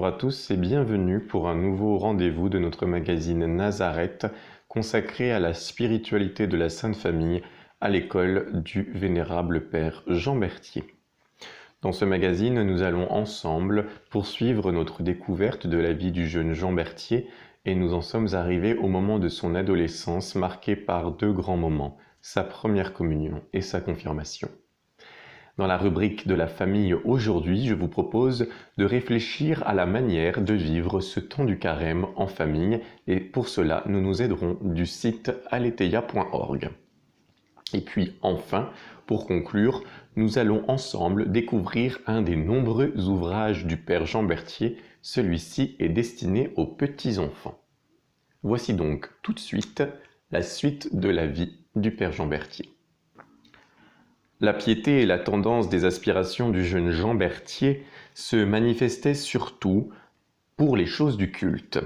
Bonjour à tous et bienvenue pour un nouveau rendez-vous de notre magazine Nazareth consacré à la spiritualité de la Sainte Famille à l'école du Vénérable Père Jean Berthier. Dans ce magazine, nous allons ensemble poursuivre notre découverte de la vie du jeune Jean Berthier et nous en sommes arrivés au moment de son adolescence marqué par deux grands moments, sa première communion et sa confirmation. Dans la rubrique de la famille aujourd'hui, je vous propose de réfléchir à la manière de vivre ce temps du carême en famille et pour cela, nous nous aiderons du site aletheia.org. Et puis enfin, pour conclure, nous allons ensemble découvrir un des nombreux ouvrages du Père Jean Berthier. Celui-ci est destiné aux petits-enfants. Voici donc tout de suite la suite de la vie du Père Jean Berthier. La piété et la tendance des aspirations du jeune Jean Berthier se manifestaient surtout pour les choses du culte.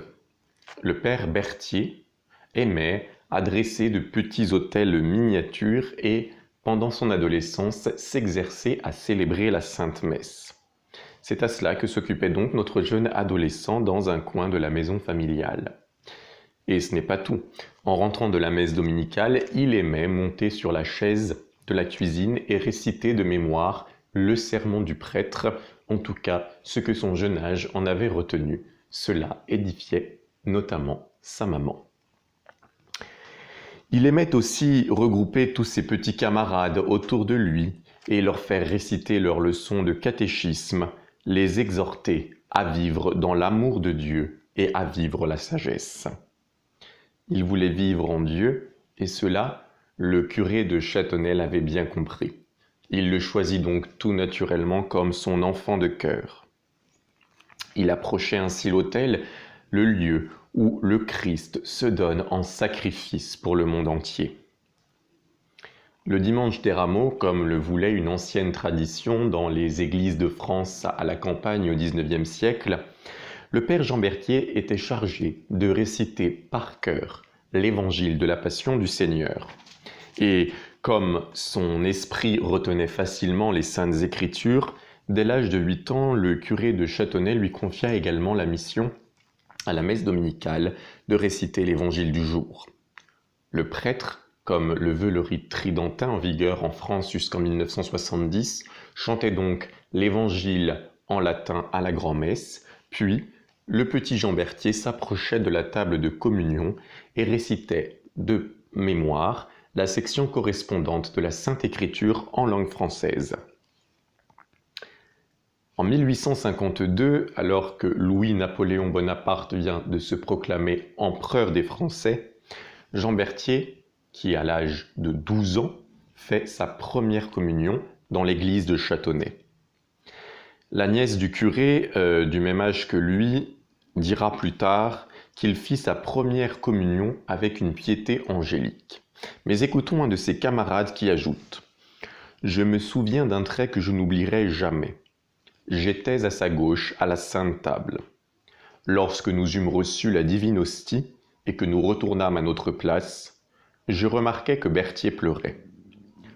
Le père Berthier aimait à dresser de petits autels miniatures et, pendant son adolescence, s'exercer à célébrer la Sainte Messe. C'est à cela que s'occupait donc notre jeune adolescent dans un coin de la maison familiale. Et ce n'est pas tout. En rentrant de la messe dominicale, il aimait monter sur la chaise de la cuisine et réciter de mémoire le sermon du prêtre, en tout cas ce que son jeune âge en avait retenu. Cela édifiait notamment sa maman. Il aimait aussi regrouper tous ses petits camarades autour de lui et leur faire réciter leurs leçons de catéchisme, les exhorter à vivre dans l'amour de Dieu et à vivre la sagesse. Il voulait vivre en Dieu et cela, le curé de Châtenay l'avait bien compris. Il le choisit donc tout naturellement comme son enfant de cœur. Il approchait ainsi l'autel, le lieu où le Christ se donne en sacrifice pour le monde entier. Le dimanche des rameaux, comme le voulait une ancienne tradition dans les églises de France à la campagne au XIXe siècle, le Père Jean Berthier était chargé de réciter par cœur l'évangile de la Passion du Seigneur. Et comme son esprit retenait facilement les Saintes Écritures, dès l'âge de 8 ans, le curé de Châtenay lui confia également la mission, à la messe dominicale, de réciter l'évangile du jour. Le prêtre, comme le veut le rite tridentin en vigueur en France jusqu'en 1970, chantait donc l'évangile en latin à la grand-messe, puis le petit Jean Berthier s'approchait de la table de communion et récitait de mémoire la section correspondante de la Sainte Écriture en langue française. En 1852, alors que Louis-Napoléon Bonaparte vient de se proclamer empereur des Français, Jean Berthier, qui à l'âge de 12 ans, fait sa première communion dans l'église de Châtenay. La nièce du curé, du même âge que lui, dira plus tard qu'il fit sa première communion avec une piété angélique. Mais écoutons un de ses camarades qui ajoute « Je me souviens d'un trait que je n'oublierai jamais. J'étais à sa gauche à la Sainte Table. Lorsque nous eûmes reçu la divine hostie et que nous retournâmes à notre place, je remarquai que Berthier pleurait.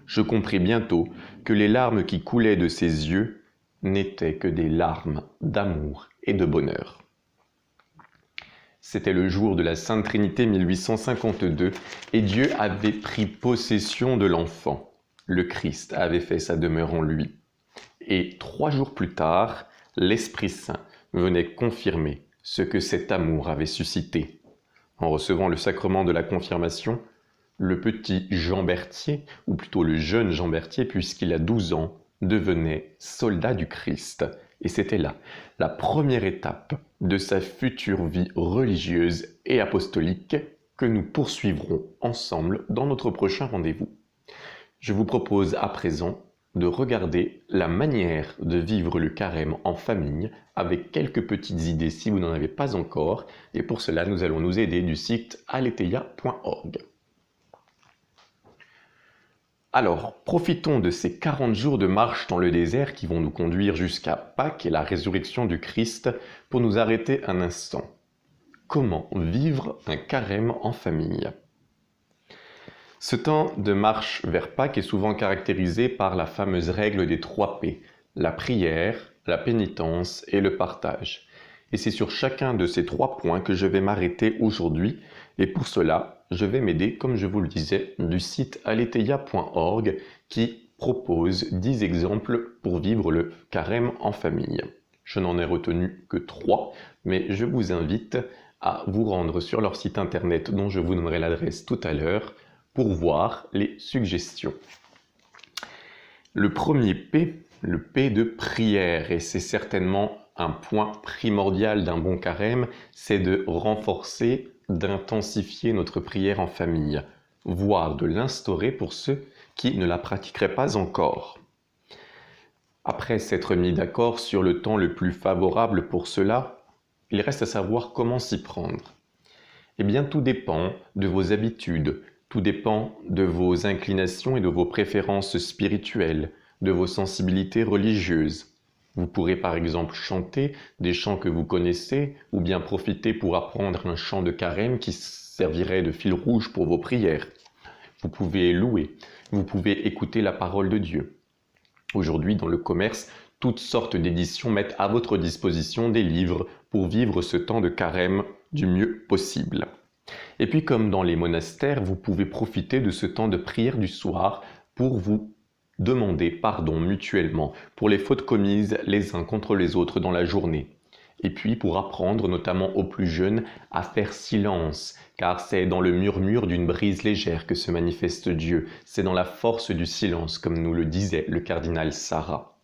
Je compris bientôt que les larmes qui coulaient de ses yeux n'étaient que des larmes d'amour et de bonheur. » C'était le jour de la Sainte Trinité 1852 et Dieu avait pris possession de l'enfant. Le Christ avait fait sa demeure en lui. Et 3 jours plus tard, l'Esprit Saint venait confirmer ce que cet amour avait suscité. En recevant le sacrement de la confirmation, le petit Jean Berthier, ou plutôt le jeune Jean Berthier puisqu'il a 12 ans, devenait soldat du Christ. Et c'était là la première étape de sa future vie religieuse et apostolique que nous poursuivrons ensemble dans notre prochain rendez-vous. Je vous propose à présent de regarder la manière de vivre le carême en famille avec quelques petites idées si vous n'en avez pas encore. Et pour cela, nous allons nous aider du site aletheia.org. Alors, profitons de ces 40 jours de marche dans le désert qui vont nous conduire jusqu'à Pâques et la résurrection du Christ pour nous arrêter un instant. Comment vivre un carême en famille ? Ce temps de marche vers Pâques est souvent caractérisé par la fameuse règle des 3 P, la prière, la pénitence et le partage. Et c'est sur chacun de ces 3 points que je vais m'arrêter aujourd'hui. Et pour cela, je vais m'aider, comme je vous le disais, du site aletheia.org qui propose 10 exemples pour vivre le carême en famille. Je n'en ai retenu que 3, mais je vous invite à vous rendre sur leur site internet dont je vous donnerai l'adresse tout à l'heure pour voir les suggestions. Le premier P, le P de prière, et c'est certainement un point primordial d'un bon carême, c'est de renforcer, d'intensifier notre prière en famille, voire de l'instaurer pour ceux qui ne la pratiqueraient pas encore. Après s'être mis d'accord sur le temps le plus favorable pour cela, il reste à savoir comment s'y prendre. Eh bien, tout dépend de vos habitudes, tout dépend de vos inclinations et de vos préférences spirituelles, de vos sensibilités religieuses. Vous pourrez par exemple chanter des chants que vous connaissez ou bien profiter pour apprendre un chant de carême qui servirait de fil rouge pour vos prières. Vous pouvez louer, vous pouvez écouter la parole de Dieu. Aujourd'hui, dans le commerce, toutes sortes d'éditions mettent à votre disposition des livres pour vivre ce temps de carême du mieux possible. Et puis comme dans les monastères, vous pouvez profiter de ce temps de prière du soir pour vous demander pardon mutuellement pour les fautes commises les uns contre les autres dans la journée. Et puis pour apprendre notamment aux plus jeunes à faire silence, car c'est dans le murmure d'une brise légère que se manifeste Dieu, c'est dans la force du silence, comme nous le disait le cardinal Sarah.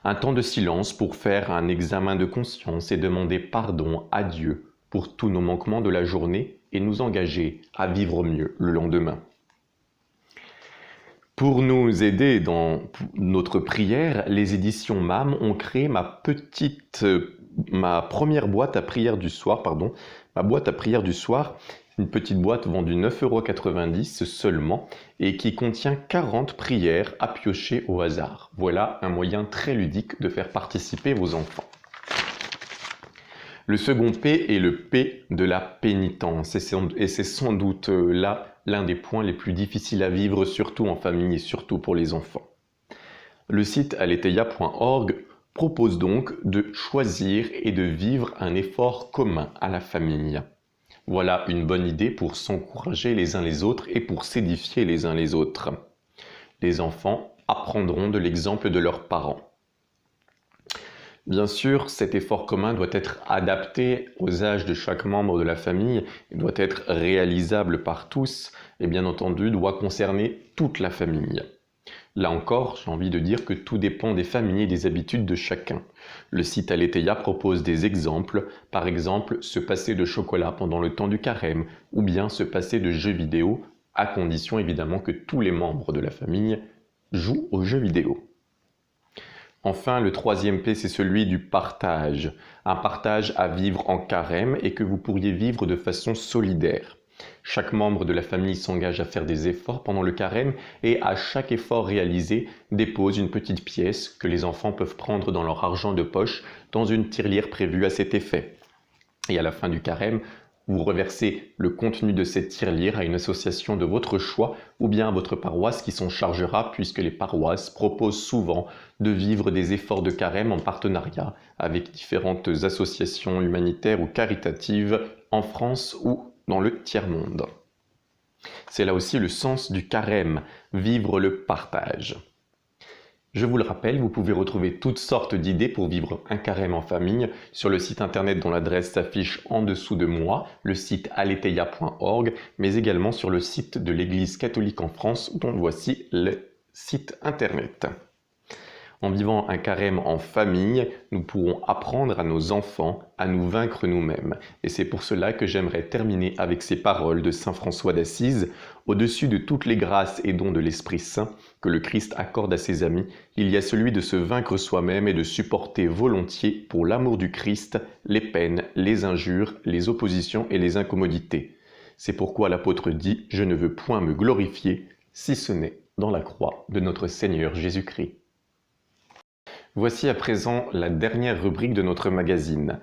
Un temps de silence pour faire un examen de conscience et demander pardon à Dieu pour tous nos manquements de la journée et nous engager à vivre mieux le lendemain. Pour nous aider dans notre prière, les éditions MAM ont créé ma première boîte à prière du soir, ma boîte à prière du soir, une petite boîte vendue 9,90 € seulement et qui contient 40 prières à piocher au hasard. Voilà un moyen très ludique de faire participer vos enfants. Le second P est le P de la pénitence et c'est sans doute là l'un des points les plus difficiles à vivre, surtout en famille et surtout pour les enfants. Le site aletheia.org propose donc de choisir et de vivre un effort commun à la famille. Voilà une bonne idée pour s'encourager les uns les autres et pour s'édifier les uns les autres. Les enfants apprendront de l'exemple de leurs parents. Bien sûr, cet effort commun doit être adapté aux âges de chaque membre de la famille, il doit être réalisable par tous et bien entendu doit concerner toute la famille. Là encore, j'ai envie de dire que tout dépend des familles et des habitudes de chacun. Le site Aletheia propose des exemples, par exemple se passer de chocolat pendant le temps du carême ou bien se passer de jeux vidéo, à condition évidemment que tous les membres de la famille jouent aux jeux vidéo. Enfin, le troisième P, c'est celui du partage. Un partage à vivre en carême et que vous pourriez vivre de façon solidaire. Chaque membre de la famille s'engage à faire des efforts pendant le carême et à chaque effort réalisé dépose une petite pièce que les enfants peuvent prendre dans leur argent de poche dans une tirelire prévue à cet effet. Et à la fin du carême, vous reversez le contenu de cette tirelire à une association de votre choix ou bien à votre paroisse qui s'en chargera puisque les paroisses proposent souvent de vivre des efforts de carême en partenariat avec différentes associations humanitaires ou caritatives en France ou dans le tiers-monde. C'est là aussi le sens du carême, vivre le partage. Je vous le rappelle, vous pouvez retrouver toutes sortes d'idées pour vivre un carême en famille sur le site internet dont l'adresse s'affiche en dessous de moi, le site aletheia.org, mais également sur le site de l'Église catholique en France, dont voici le site internet. En vivant un carême en famille, nous pourrons apprendre à nos enfants à nous vaincre nous-mêmes. Et c'est pour cela que j'aimerais terminer avec ces paroles de saint François d'Assise. Au-dessus de toutes les grâces et dons de l'Esprit Saint que le Christ accorde à ses amis, il y a celui de se vaincre soi-même et de supporter volontiers pour l'amour du Christ les peines, les injures, les oppositions et les incommodités. C'est pourquoi l'apôtre dit « Je ne veux point me glorifier, si ce n'est dans la croix de notre Seigneur Jésus-Christ ». Voici à présent la dernière rubrique de notre magazine.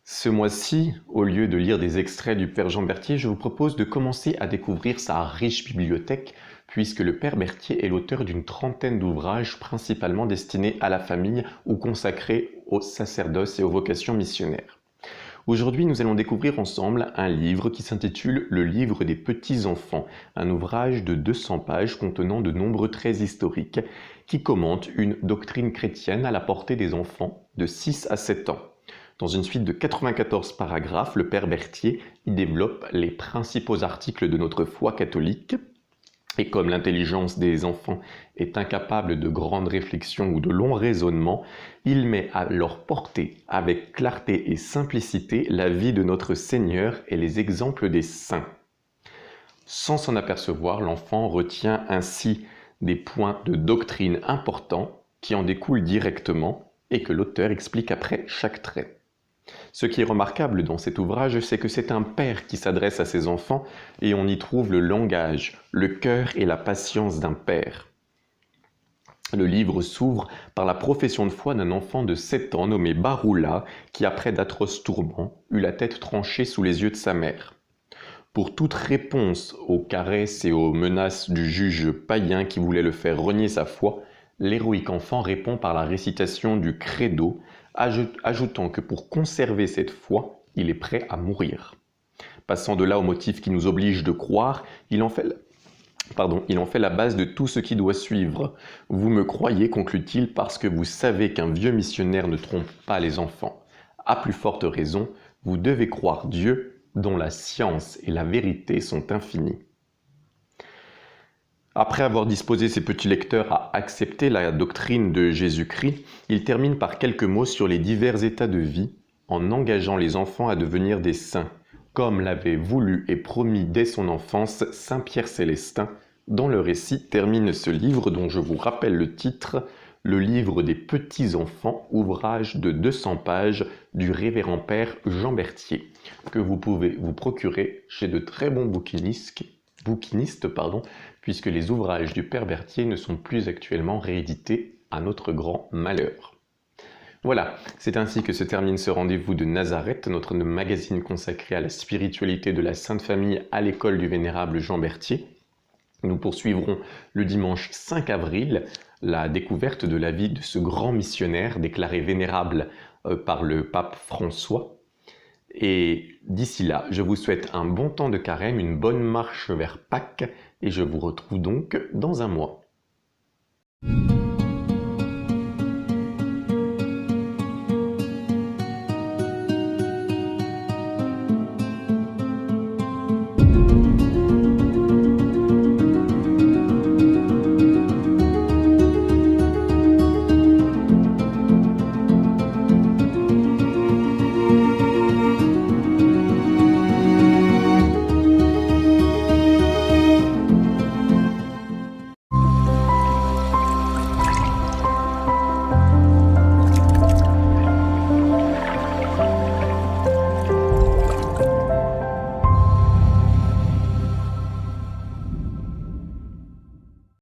Ce mois-ci, au lieu de lire des extraits du Père Jean Berthier, je vous propose de commencer à découvrir sa riche bibliothèque puisque le père Berthier est l'auteur d'une trentaine d'ouvrages principalement destinés à la famille ou consacrés au sacerdoce et aux vocations missionnaires. Aujourd'hui, nous allons découvrir ensemble un livre qui s'intitule « Le livre des petits-enfants », un ouvrage de 200 pages contenant de nombreux traits historiques qui commente une doctrine chrétienne à la portée des enfants de 6 à 7 ans. Dans une suite de 94 paragraphes, le père Berthier y développe les principaux articles de notre foi catholique. Et comme l'intelligence des enfants est incapable de grandes réflexions ou de longs raisonnements, il met à leur portée, avec clarté et simplicité, la vie de notre Seigneur et les exemples des saints. Sans s'en apercevoir, l'enfant retient ainsi des points de doctrine importants qui en découlent directement et que l'auteur explique après chaque trait. Ce qui est remarquable dans cet ouvrage, c'est que c'est un père qui s'adresse à ses enfants et on y trouve le langage, le cœur et la patience d'un père. Le livre s'ouvre par la profession de foi d'un enfant de 7 ans nommé Baroula qui, après d'atroces tourments, eut la tête tranchée sous les yeux de sa mère. Pour toute réponse aux caresses et aux menaces du juge païen qui voulait le faire renier sa foi, l'héroïque enfant répond par la récitation du credo, ajoutant que pour conserver cette foi, il est prêt à mourir. Passant de là au motif qui nous oblige de croire, il en fait la base de tout ce qui doit suivre. Vous me croyez, conclut-il, parce que vous savez qu'un vieux missionnaire ne trompe pas les enfants. À plus forte raison, vous devez croire Dieu, dont la science et la vérité sont infinies. Après avoir disposé ses petits lecteurs à accepter la doctrine de Jésus-Christ, il termine par quelques mots sur les divers états de vie, en engageant les enfants à devenir des saints, comme l'avait voulu et promis dès son enfance Saint Pierre Célestin, dont le récit termine ce livre dont je vous rappelle le titre, « Le livre des petits-enfants », ouvrage de 200 pages du révérend père Jean Berthier, que vous pouvez vous procurer chez de très bons bouquinistes, puisque les ouvrages du père Berthier ne sont plus actuellement réédités à notre grand malheur. Voilà, c'est ainsi que se termine ce rendez-vous de Nazareth, notre magazine consacré à la spiritualité de la Sainte Famille à l'école du vénérable Jean Berthier. Nous poursuivrons le dimanche 5 avril la découverte de la vie de ce grand missionnaire déclaré vénérable par le pape François. Et d'ici là, je vous souhaite un bon temps de carême, une bonne marche vers Pâques, et je vous retrouve donc dans un mois.